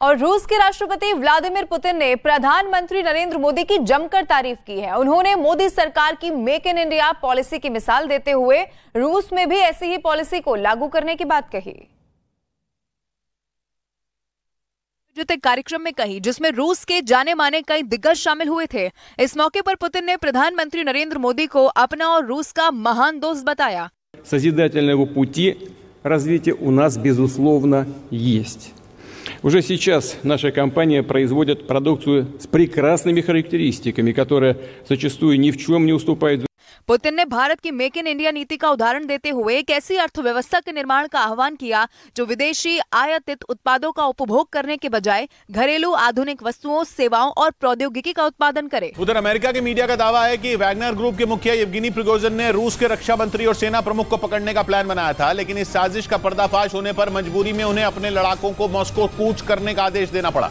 और रूस के राष्ट्रपति व्लादिमीर पुतिन ने प्रधानमंत्री नरेंद्र मोदी की जमकर तारीफ की है। उन्होंने मोदी सरकार की मेक इन इंडिया पॉलिसी की मिसाल देते हुए रूस में भी ऐसी ही पॉलिसी को लागू करने की बात कही। कार्यक्रम में कही जिसमें रूस के जाने माने कई दिग्गज शामिल हुए थे। इस मौके पर पुतिन ने प्रधानमंत्री नरेंद्र मोदी को अपना और रूस का महान दोस्त बताया। Созидательного пути развития у нас безусловно есть. Уже сейчас наша компания производит продукцию с прекрасными характеристиками, которая зачастую ни в чем не уступает. पुतिन ने भारत की मेक इन इंडिया नीति का उदाहरण देते हुए एक ऐसी अर्थव्यवस्था के निर्माण का आह्वान किया जो विदेशी आयातित उत्पादों का उपभोग करने के बजाय घरेलू आधुनिक वस्तुओं, सेवाओं और प्रौद्योगिकी का उत्पादन करे। उधर अमेरिका के मीडिया का दावा है कि वैगनर ग्रुप के मुखिया येवगेनी प्रिगोजिन ने रूस के रक्षा मंत्री और सेना प्रमुख को पकड़ने का प्लान बनाया था, लेकिन इस साजिश का पर्दाफाश होने पर मजबूरी में उन्हें अपने लड़ाकों को मॉस्को कूच करने का आदेश देना पड़ा,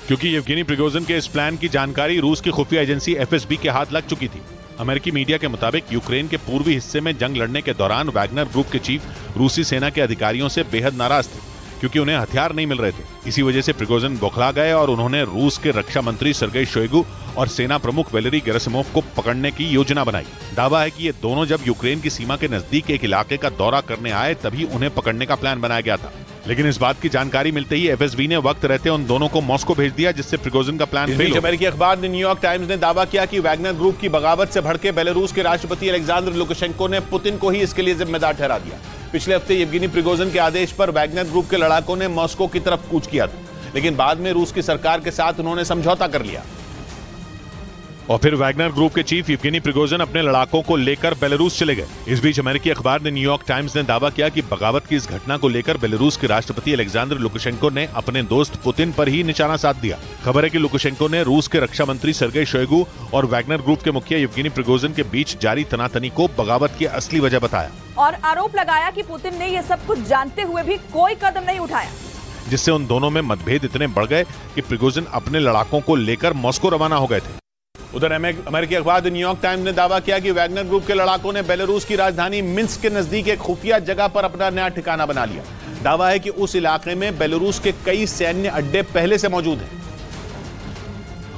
क्योंकि येवगेनी प्रिगोजिन के इस प्लान की जानकारी रूस की खुफिया एजेंसी एफएसबी के हाथ लग चुकी थी। अमेरिकी मीडिया के मुताबिक यूक्रेन के पूर्वी हिस्से में जंग लड़ने के दौरान वैगनर ग्रुप के चीफ रूसी सेना के अधिकारियों से बेहद नाराज थे, क्योंकि उन्हें हथियार नहीं मिल रहे थे। इसी वजह से प्रिगोजिन बौखला गए और उन्होंने रूस के रक्षा मंत्री सर्गेई शोइगु और सेना प्रमुख वैलेरी गेरासिमोव को पकड़ने की योजना बनाई। दावा है कि ये दोनों जब यूक्रेन की सीमा के नजदीक एक इलाके का दौरा करने आए तभी उन्हें पकड़ने का प्लान बनाया गया था, लेकिन इस बात की जानकारी मिलते ही एफएसबी ने वक्त रहते उन दोनों को मॉस्को भेज दिया, जिससे प्रिगोजिन का प्लान फेल हो। अमेरिकी अखबार न्यूयॉर्क टाइम्स ने दावा किया कि वैगनर ग्रुप की बगावत से भड़के बेलारूस के राष्ट्रपति अलेक्जेंडर लुकाशेंको ने पुतिन को ही इसके लिए जिम्मेदार ठहरा दिया। पिछले हफ्ते येवगेनी प्रिगोजिन के आदेश पर वैगनर ग्रुप के लड़ाकों ने मॉस्को की तरफ कूच किया था, लेकिन बाद में रूस की सरकार के साथ उन्होंने समझौता कर लिया और फिर वैगनर ग्रुप के चीफ येवगेनी प्रिगोजिन अपने लड़ाकों को लेकर बेलारूस चले गए। इस बीच अमेरिकी अखबार ने न्यूयॉर्क टाइम्स ने दावा किया कि बगावत की इस घटना को लेकर बेलारूस के राष्ट्रपति अलेक्जेंडर लुकाशेंको ने अपने दोस्त पुतिन पर ही निशाना साध दिया। खबर है कि लुकाशेंको ने रूस के रक्षा मंत्री सर्गेई शोइगु और वैगनर ग्रुप के मुखिया येवगेनी प्रिगोजिन के बीच जारी तनातनी को बगावत की असली वजह बताया और आरोप लगाया कि पुतिन ने ये सब कुछ जानते हुए भी कोई कदम नहीं उठाया, जिससे उन दोनों में मतभेद इतने बढ़ गए कि प्रिगोजिन अपने लड़ाकों को लेकर मॉस्को रवाना हो गए थे। उधर अमेरिकी अखबार द न्यूयॉर्क टाइम्स ने दावा किया कि वैगनर ग्रुप के लड़ाकों ने बेलारूस की राजधानी मिन्स्क के नजदीक एक खुफिया जगह पर अपना नया ठिकाना बना लिया। दावा है कि उस इलाके में बेलारूस के कई सैन्य अड्डे पहले से मौजूद हैं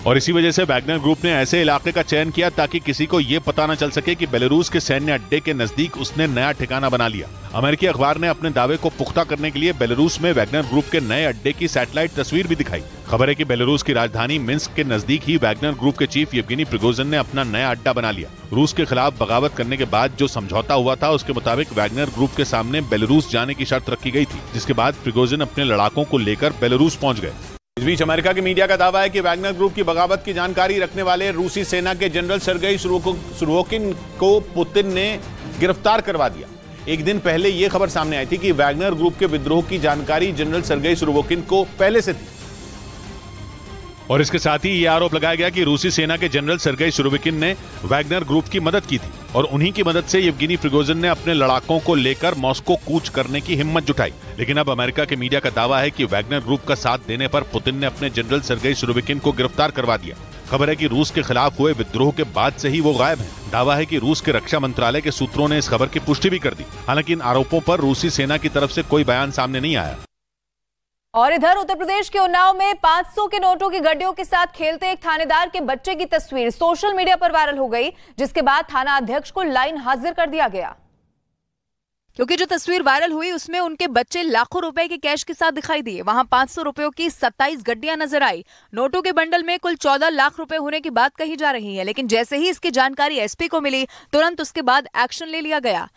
और इसी वजह से वैगनर ग्रुप ने ऐसे इलाके का चयन किया ताकि किसी को यह पता न चल सके कि बेलारूस के सैन्य अड्डे के नजदीक उसने नया ठिकाना बना लिया। अमेरिकी अखबार ने अपने दावे को पुख्ता करने के लिए बेलारूस में वैगनर ग्रुप के नए अड्डे की सैटेलाइट तस्वीर भी दिखाई। खबर है कि बेलारूस की राजधानी मिन्स्क के नजदीक ही वैगनर ग्रुप के चीफ येवगेनी प्रिगोजिन ने अपना नया अड्डा बना लिया। रूस के खिलाफ बगावत करने के बाद जो समझौता हुआ था उसके मुताबिक वैगनर ग्रुप के सामने बेलारूस जाने की शर्त रखी गई थी, जिसके बाद प्रिगोजिन अपने लड़ाकों को लेकर बेलारूस पहुंच गए। इस बीच अमेरिका के मीडिया का दावा है कि वैगनर ग्रुप की बगावत की जानकारी रखने वाले रूसी सेना के जनरल सर्गेई सुरोविकिन को पुतिन ने गिरफ्तार करवा दिया। एक दिन पहले यह खबर सामने आई थी कि वैगनर ग्रुप के विद्रोह की जानकारी जनरल सर्गेई सुरोविकिन को पहले से थी और इसके साथ ही यह आरोप लगाया गया कि रूसी सेना के जनरल सर्गेई सुरोविकिन ने वैगनर ग्रुप की मदद की थी और उन्हीं की मदद से येवगेनी प्रिगोजिन ने अपने लड़ाकों को लेकर मॉस्को कूच करने की हिम्मत जुटाई। लेकिन अब अमेरिका के मीडिया का दावा है कि वैगनर ग्रुप का साथ देने पर पुतिन ने अपने जनरल सर्गेई सुरोविकिन को गिरफ्तार करवा दिया। खबर है कि रूस के खिलाफ हुए विद्रोह के बाद से ही वो गायब हैं। दावा है कि रूस के रक्षा मंत्रालय के सूत्रों ने इस खबर की पुष्टि भी कर दी। हालांकि इन आरोपों पर रूसी सेना की तरफ से कोई बयान सामने नहीं आया। और इधर उत्तर प्रदेश के उन्नाव में 500 के नोटों की गड्डियों के साथ खेलते एक थानेदार के बच्चे की तस्वीर सोशल मीडिया पर वायरल हो गई, जिसके बाद थाना अध्यक्ष को लाइन हाजिर कर दिया गया, क्योंकि जो तस्वीर वायरल हुई उसमें उनके बच्चे लाखों रुपए के कैश के साथ दिखाई दिए। वहां 500 रुपयों की 27 गड्डियां नजर आई। नोटों के बंडल में कुल 14 लाख रुपए होने की बात कही जा रही है, लेकिन जैसे ही इसकी जानकारी एसपी को मिली तुरंत उसके बाद एक्शन ले लिया गया।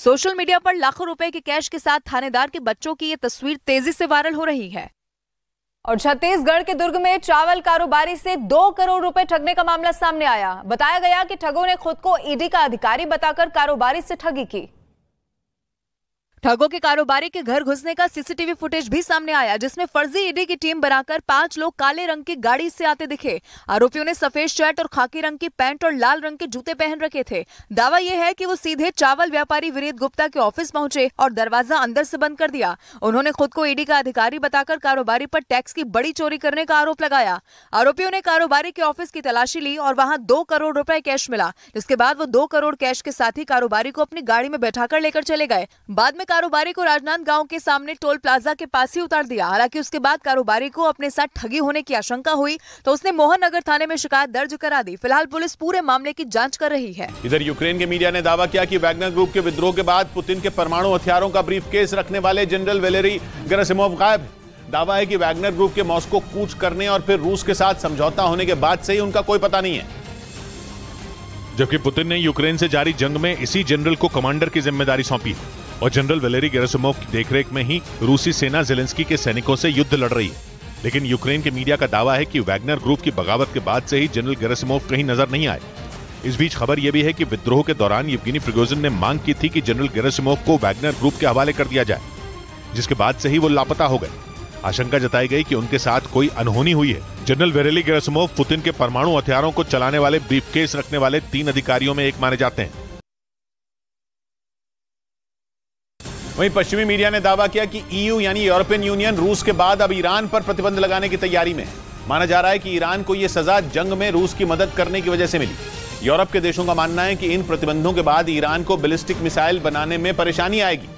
सोशल मीडिया पर लाखों रुपए के कैश के साथ थानेदार के बच्चों की ये तस्वीर तेजी से वायरल हो रही है। और छत्तीसगढ़ के दुर्ग में चावल कारोबारी से 2 करोड़ रुपए ठगने का मामला सामने आया। बताया गया कि ठगों ने खुद को ईडी का अधिकारी बताकर कारोबारी से ठगी की। ठगों के कारोबारी के घर घुसने का सीसीटीवी फुटेज भी सामने आया, जिसमें फर्जी ईडी की टीम बनाकर 5 लोग काले रंग की गाड़ी से आते दिखे। आरोपियों ने सफेद शर्ट और खाकी रंग की पैंट और लाल रंग के जूते पहन रखे थे। दावा यह है कि वो सीधे चावल व्यापारी विनीत गुप्ता के ऑफिस पहुंचे और दरवाजा अंदर से बंद कर दिया। उन्होंने खुद को ईडी का अधिकारी बताकर कारोबारी पर टैक्स की बड़ी चोरी करने का आरोप लगाया। आरोपियों ने कारोबारी के ऑफिस की तलाशी ली और वहां 2 करोड़ रुपए कैश मिला, जिसके बाद वो 2 करोड़ कैश के साथ ही कारोबारी को अपनी गाड़ी में बैठाकर लेकर चले गए। बाद में कारोबारी को राजनांदगांव के सामने टोल प्लाजा के पास ही उतार दिया। हालांकि उसके बाद कारोबारी को अपने साथ ठगी होने की आशंका हुई तो उसने मोहन नगर थाने में शिकायत दर्ज करा दी। फिलहाल पुलिस पूरे मामले की जांच कर रही है। इधर यूक्रेन के मीडिया ने दावा किया कि वैगनर ग्रुप के विद्रोह के बाद पुतिन के परमाणु हथियारों का ब्रीफकेस रखने वाले जनरल वैलेरी गेरासिमोव गायब है। दावा है कि वैगनर ग्रुप के मॉस्को कूच करने और फिर रूस के साथ समझौता होने के बाद से ही उनका कोई पता नहीं है। जबकि पुतिन ने यूक्रेन से जारी जंग में इसी जनरल को कमांडर की जिम्मेदारी सौंपी है और जनरल वैलेरी गेरासिमोव की देखरेख में ही रूसी सेना जेलेंस्की के सैनिकों से युद्ध लड़ रही है। लेकिन यूक्रेन के मीडिया का दावा है कि वैगनर ग्रुप की बगावत के बाद से ही जनरल गेरासिमोव कहीं नजर नहीं आए। इस बीच खबर यह भी है कि विद्रोह के दौरान येवगेनी प्रिगोजिन ने मांग की थी कि जनरल गेरासिमोव को वैगनर ग्रुप के हवाले कर दिया जाए, जिसके बाद से ही वो लापता हो गए। आशंका जताई गई कि उनके साथ कोई अनहोनी हुई है। जनरल वैलेरी गेरासिमोव पुतिन के परमाणु हथियारों को चलाने वाले ब्रीफकेस रखने वाले 3 अधिकारियों में एक माने जाते हैं। वहीं पश्चिमी मीडिया ने दावा किया कि ईयू यानी यूरोपियन यूनियन रूस के बाद अब ईरान पर प्रतिबंध लगाने की तैयारी में है। माना जा रहा है कि ईरान को यह सजा जंग में रूस की मदद करने की वजह से मिली। यूरोप के देशों का मानना है कि इन प्रतिबंधों के बाद ईरान को बैलिस्टिक मिसाइल बनाने में परेशानी आएगी,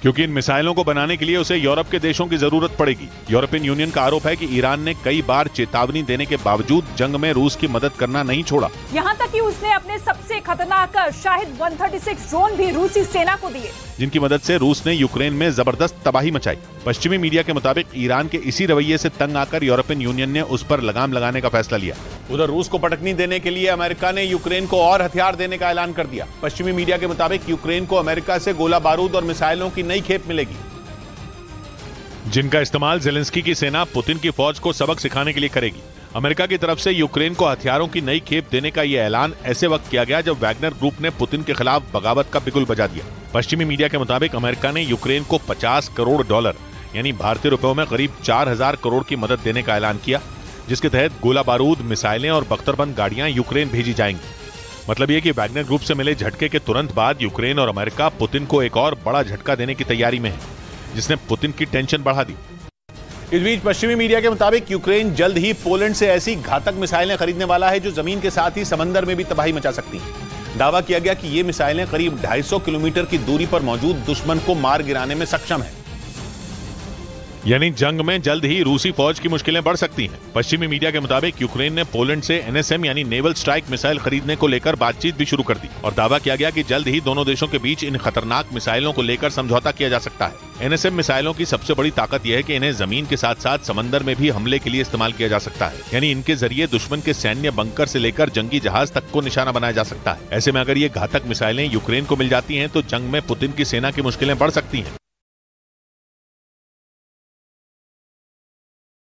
क्योंकि इन मिसाइलों को बनाने के लिए उसे यूरोप के देशों की जरूरत पड़ेगी। यूरोपियन यूनियन का आरोप है कि ईरान ने कई बार चेतावनी देने के बावजूद जंग में रूस की मदद करना नहीं छोड़ा। यहाँ तक कि उसने अपने सबसे खतरनाक शाहिद 136 ड्रोन भी रूसी सेना को दिए, जिनकी मदद से रूस ने यूक्रेन में जबरदस्त तबाही मचाई। पश्चिमी मीडिया के मुताबिक ईरान के इसी रवैये से तंग आकर यूरोपियन यूनियन ने उस पर लगाम लगाने का फैसला लिया। उधर रूस को पटकनी देने के लिए अमेरिका ने यूक्रेन को और हथियार देने का ऐलान कर दिया। पश्चिमी मीडिया के मुताबिक यूक्रेन को अमेरिका से गोला बारूद और मिसाइलों की नई खेप मिलेगी, जिनका इस्तेमाल जेलेंस्की की सेना पुतिन की फौज को सबक सिखाने के लिए करेगी। अमेरिका की तरफ से यूक्रेन को हथियारों की नई खेप देने का यह ऐलान ऐसे वक्त किया गया जब वैगनर ग्रुप ने पुतिन के खिलाफ बगावत का बिगुल बजा दिया। पश्चिमी मीडिया के मुताबिक अमेरिका ने यूक्रेन को $50 करोड़ यानी भारतीय रुपयों में करीब 4000 करोड़ की मदद देने का ऐलान किया, जिसके तहत गोला बारूद, मिसाइलें और बख्तरबंद गाड़ियां यूक्रेन भेजी जाएंगी। मतलब यह कि वैगनर ग्रुप से मिले झटके के तुरंत बाद यूक्रेन और अमेरिका पुतिन को एक और बड़ा झटका देने की तैयारी में है, जिसने पुतिन की टेंशन बढ़ा दी। इस बीच पश्चिमी मीडिया के मुताबिक यूक्रेन जल्द ही पोलैंड से ऐसी घातक मिसाइलें खरीदने वाला है जो जमीन के साथ ही समंदर में भी तबाही मचा सकती हैं। दावा किया गया कि ये मिसाइलें करीब 250 किलोमीटर की दूरी पर मौजूद दुश्मन को मार गिराने में सक्षम है। यानी जंग में जल्द ही रूसी फौज की मुश्किलें बढ़ सकती हैं। पश्चिमी मीडिया के मुताबिक यूक्रेन ने पोलैंड से NSM यानी नेवल स्ट्राइक मिसाइल खरीदने को लेकर बातचीत भी शुरू कर दी और दावा किया गया कि जल्द ही दोनों देशों के बीच इन खतरनाक मिसाइलों को लेकर समझौता किया जा सकता है। NSM मिसाइलों की सबसे बड़ी ताकत यह है कि इन्हें जमीन के साथ साथ समंदर में भी हमले के लिए इस्तेमाल किया जा सकता है, यानी इनके जरिए दुश्मन के सैन्य बंकर से लेकर जंगी जहाज तक को निशाना बनाया जा सकता है। ऐसे में अगर ये घातक मिसाइलें यूक्रेन को मिल जाती हैं तो जंग में पुतिन की सेना की मुश्किलें बढ़ सकती हैं।